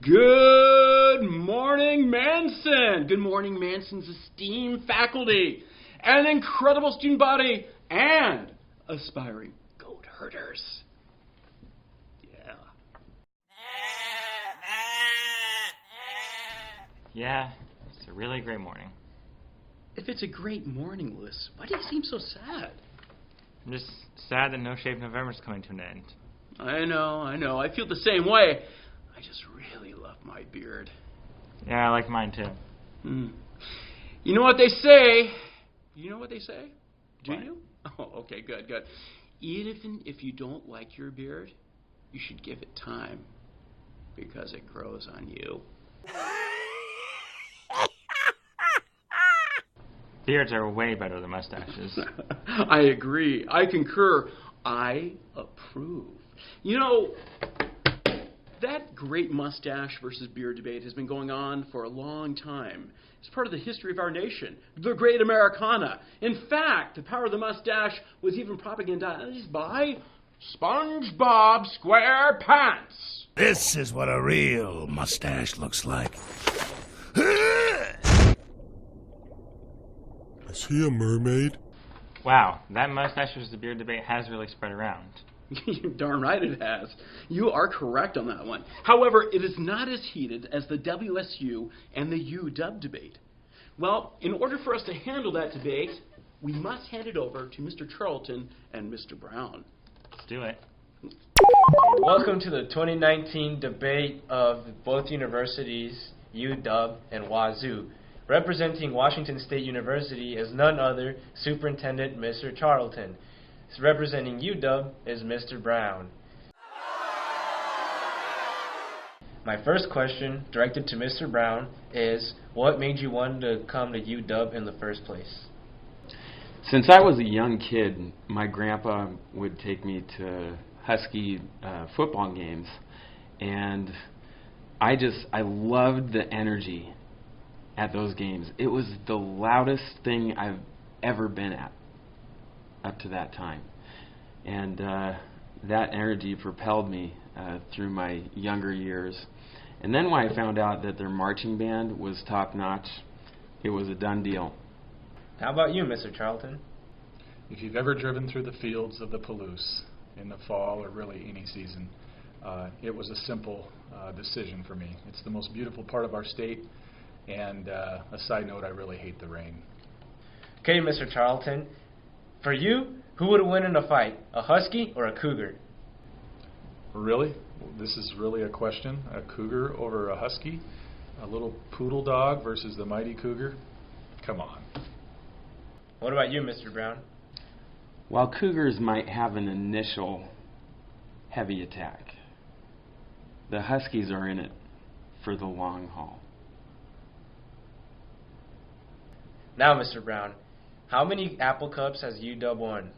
Good morning, Manson! Good morning, Manson's esteemed faculty, and incredible student body, and aspiring goat herders. Yeah. Yeah, it's a really great morning. If it's a great morning, Liz, why do you seem so sad? I'm just sad that No Shave November's coming to an end. I know. I feel the same way. I just really love my beard. Yeah, I like mine too. You know what they say? Do What? you? Oh, okay, good. Even if you don't like your beard, you should give it time, because it grows on you. Beards are way better than mustaches. I agree. I concur. I approve. You know, that great mustache versus beard debate has been going on for a long time. It's part of the history of our nation, the great Americana. In fact, the power of the mustache was even propagandized by SpongeBob SquarePants. This is what a real mustache looks like. Is he a mermaid? Wow, that mustache versus the beard debate has really spread around. You're darn right it has. You are correct on that one. However, it is not as heated as the WSU and the UW debate. Well, in order for us to handle that debate, we must hand it over to Mr. Charlton and Mr. Brown. Let's do it. Welcome to the 2019 debate of both universities, UW and Wazoo. Representing Washington State University is none other Superintendent Mr. Charlton. Representing UW is Mr. Brown. My first question, directed to Mr. Brown, is what made you want to come to UW in the first place? Since I was a young kid, my grandpa would take me to Husky football games, and I loved the energy at those games. It was the loudest thing I've ever been at up to that time, and that energy propelled me through my younger years. And then when I found out that their marching band was top-notch, it was a done deal. How about you, Mr. Charlton? If you've ever driven through the fields of the Palouse in the fall or really any season, it was a simple decision for me. It's the most beautiful part of our state, and a side note, I really hate the rain. Okay, Mr. Charlton. For you, who would win in a fight, a husky or a cougar? Really? This is really a question? A cougar over a husky? A little poodle dog versus the mighty cougar? Come on. What about you, Mr. Brown? While cougars might have an initial heavy attack, the huskies are in it for the long haul. Now, Mr. Brown, how many Apple Cups has UW won?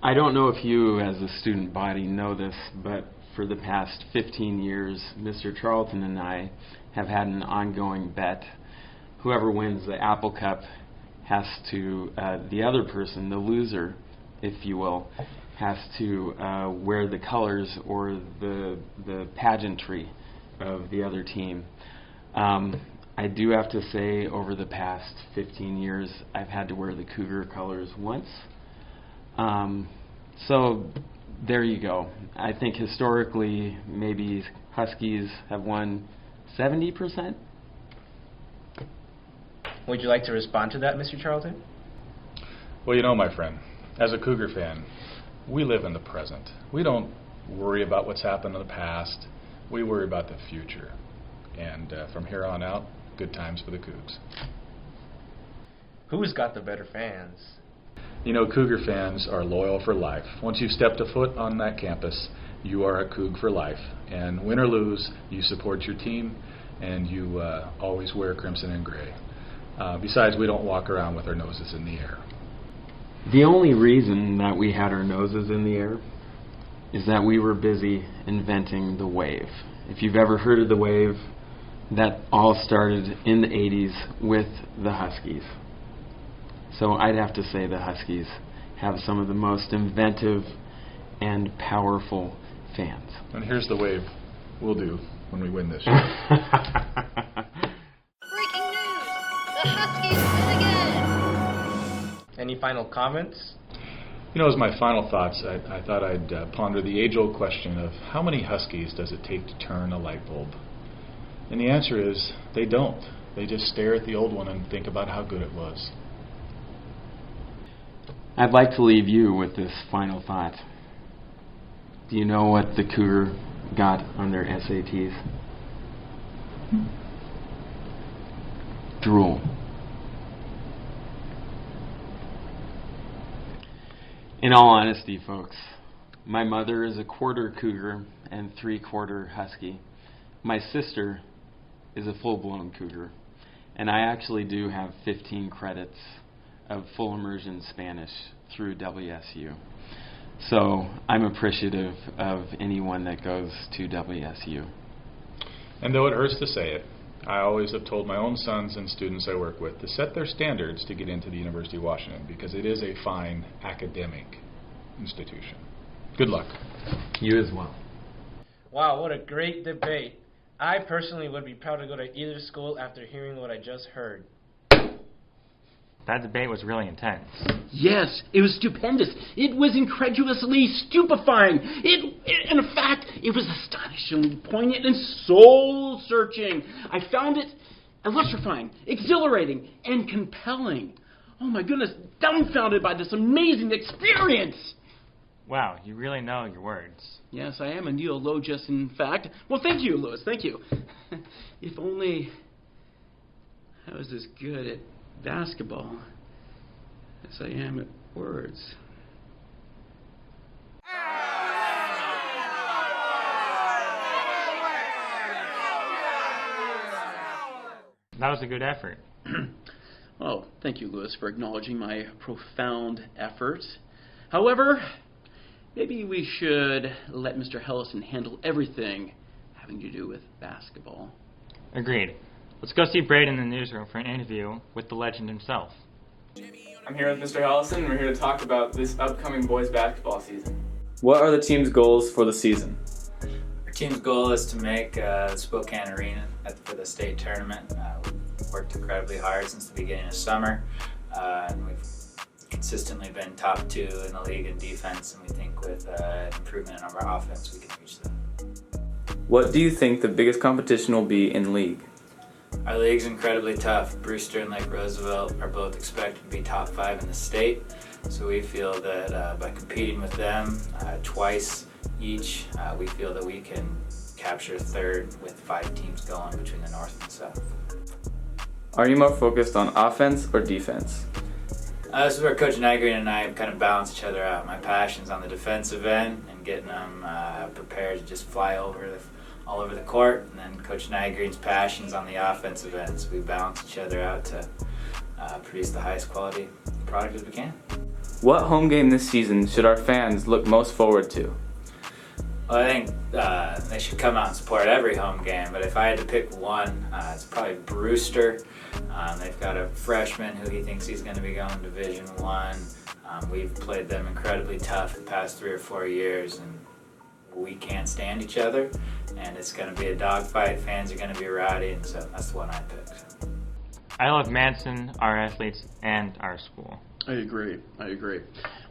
I don't know if you as a student body know this, but for the past 15 years, Mr. Charlton and I have had an ongoing bet. Whoever wins the Apple Cup has to, the other person, the loser, if you will, has to wear the colors or the pageantry of the other team. I do have to say, over the past 15 years, I've had to wear the Cougar colors once. So there you go. I think historically, maybe Huskies have won 70%. Would you like to respond to that, Mr. Charlton? Well, you know, my friend, as a Cougar fan, we live in the present. We don't worry about what's happened in the past. We worry about the future. And from here on out, good times for the Cougs. Who's got the better fans? You know, Cougar fans are loyal for life. Once you've stepped a foot on that campus, you are a Coug for life. And win or lose, you support your team, and you always wear crimson and gray. Besides, we don't walk around with our noses in the air. The only reason that we had our noses in the air is that we were busy inventing the wave. If you've ever heard of the wave, that all started in the 80s with the Huskies. So I'd have to say the Huskies have some of the most inventive and powerful fans. And here's the wave. we'll do when we win this year. Breaking news! The Huskies win again! Any final comments? You know, as my final thoughts, I thought I'd ponder the age-old question of how many Huskies does it take to turn a light bulb? And the answer is, they don't. They just stare at the old one and think about how good it was. I'd like to leave you with this final thought. Do you know what the Cougar got on their SATs? Drool. In all honesty, folks, my mother is a quarter Cougar and 3/4 Husky. My sister is a full-blown Cougar, and I actually do have 15 credits of full immersion Spanish through WSU. So I'm appreciative of anyone that goes to WSU. And though it hurts to say it, I always have told my own sons and students I work with to set their standards to get into the University of Washington, because it is a fine academic institution. Good luck. You as well. Wow, what a great debate. I personally would be proud to go to either school after hearing what I just heard. That debate was really intense. Yes, it was stupendous. It was incredulously stupefying. In fact, it was astonishingly poignant and soul-searching. I found it electrifying, exhilarating, and compelling. Oh my goodness, dumbfounded by this amazing experience. Wow, you really know your words. Yes, I am a neologist, in fact. Well, thank you, Louis, thank you. If only I was as good at basketball as I am at words. That was a good effort. Oh, thank you, Louis, for acknowledging my profound effort. However, maybe we should let Mr. Hellison handle everything having to do with basketball. Agreed. Let's go see Braden in the newsroom for an interview with the legend himself. I'm here with Mr. Hellison, and we're here to talk about this upcoming boys basketball season. What are the team's goals for the season? Our team's goal is to make Spokane Arena for the state tournament. We've worked incredibly hard since the beginning of summer, and we've consistently been top 2 in the league in defense, and we think with an improvement in our offense we can reach that. What do you think the biggest competition will be in league? Our league's incredibly tough. Brewster and Lake Roosevelt are both expected to be top 5 in the state, so we feel that by competing with them twice each, we feel that we can capture 3rd with 5 teams going between the north and south. Are you more focused on offense or defense? This is where Coach Nygreen and I kind of balance each other out. My passion's on the defensive end and getting them prepared to just fly all over the court, and then Coach Nygreen's passion's on the offensive end. So we balance each other out to produce the highest quality product as we can. What home game this season should our fans look most forward to? Well, I think they should come out and support every home game, but if I had to pick one, it's probably Brewster. They've got a freshman who he thinks he's going to be going to Division I. We've played them incredibly tough the past 3 or 4 years, and we can't stand each other, and it's going to be a dogfight. Fans are going to be rowdy, and so that's the one I picked. I love Manson, our athletes, and our school. I agree.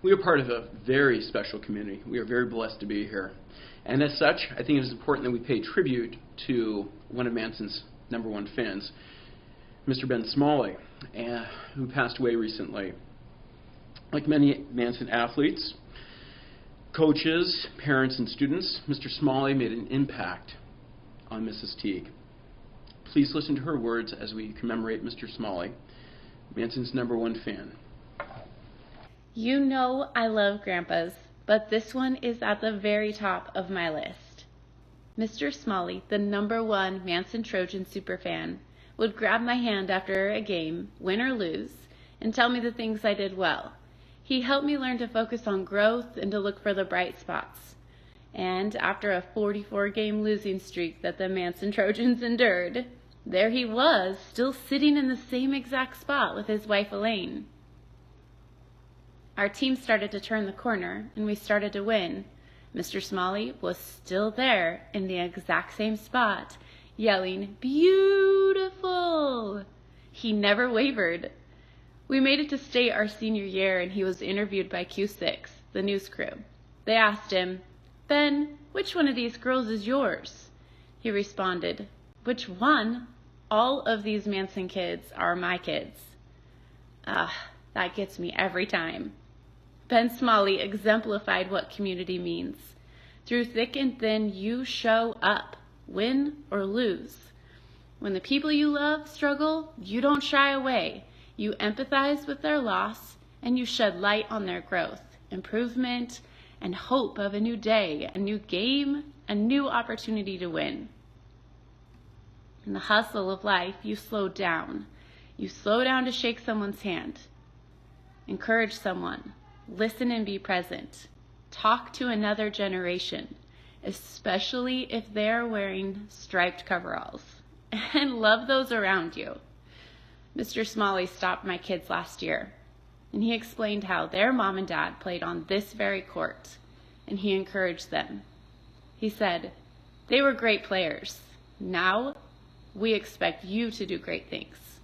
We are part of a very special community. We are very blessed to be here. And as such, I think it is important that we pay tribute to one of Manson's #1 fans, Mr. Ben Smalley, who passed away recently. Like many Manson athletes, coaches, parents, and students, Mr. Smalley made an impact on Mrs. Teague. Please listen to her words as we commemorate Mr. Smalley, Manson's #1 fan. You know I love grandpas, but this one is at the very top of my list. Mr. Smalley, the #1 Manson Trojan superfan, would grab my hand after a game, win or lose, and tell me the things I did well. He helped me learn to focus on growth and to look for the bright spots. And after a 44-game losing streak that the Manson Trojans endured, there he was, still sitting in the same exact spot with his wife Elaine. Our team started to turn the corner, and we started to win. Mr. Smalley was still there in the exact same spot, yelling, "Beautiful!" He never wavered. We made it to state our senior year, and he was interviewed by Q6, the news crew. They asked him, "Ben, which one of these girls is yours?" He responded, "Which one? All of these Manson kids are my kids." That gets me every time. Ben Smalley exemplified what community means. Through thick and thin, you show up, win or lose. When the people you love struggle, you don't shy away. You empathize with their loss, and you shed light on their growth, improvement, and hope of a new day, a new game, a new opportunity to win. In the hustle of life, you slow down. You slow down to shake someone's hand. Encourage someone. Listen and be present. Talk to another generation, especially if they're wearing striped coveralls. And love those around you. Mr. Smalley stopped my kids last year, and he explained how their mom and dad played on this very court, and he encouraged them. He said, "They were great players. Now, we expect you to do great things."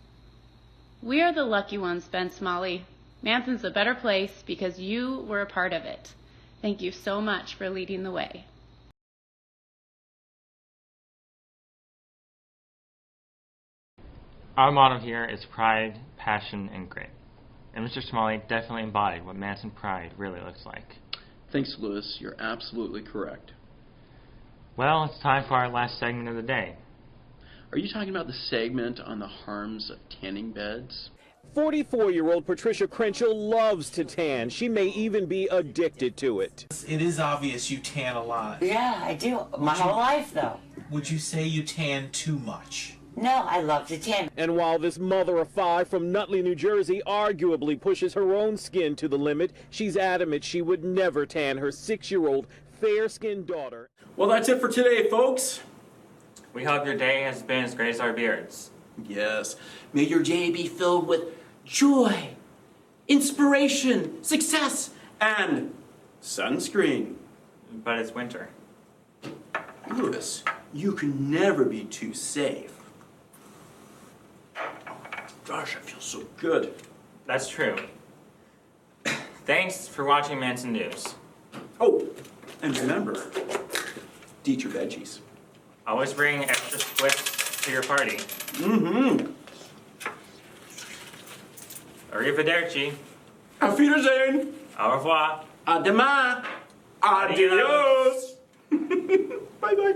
We are the lucky ones, Ben Smalley. Manson's a better place because you were a part of it. Thank you so much for leading the way. Our motto here is pride, passion, and grit. And Mr. Smalley definitely embodied what Manson pride really looks like. Thanks, Lewis. You're absolutely correct. Well, it's time for our last segment of the day. Are you talking about the segment on the harms of tanning beds? 44-year-old Patricia Crenshaw loves to tan. She may even be addicted to it. It is obvious you tan a lot. Yeah, I do. My whole life, though. Would you say you tan too much? No, I love to tan. And while this mother of five from Nutley, New Jersey arguably pushes her own skin to the limit, she's adamant she would never tan her 6-year-old fair-skinned daughter. Well, that's it for today, folks. We hope your day has been as great as our beards. Yes. May your day be filled with joy, inspiration, success, and sunscreen. But it's winter. Lewis, you can never be too safe. Gosh, I feel so good. That's true. Thanks for watching Manson News. Oh, and remember, eat your veggies. Always bring extra splits to your party. Mm-hmm. Arrivederci. Auf Wiedersehen. Au revoir. A demain. Adios. Bye-bye.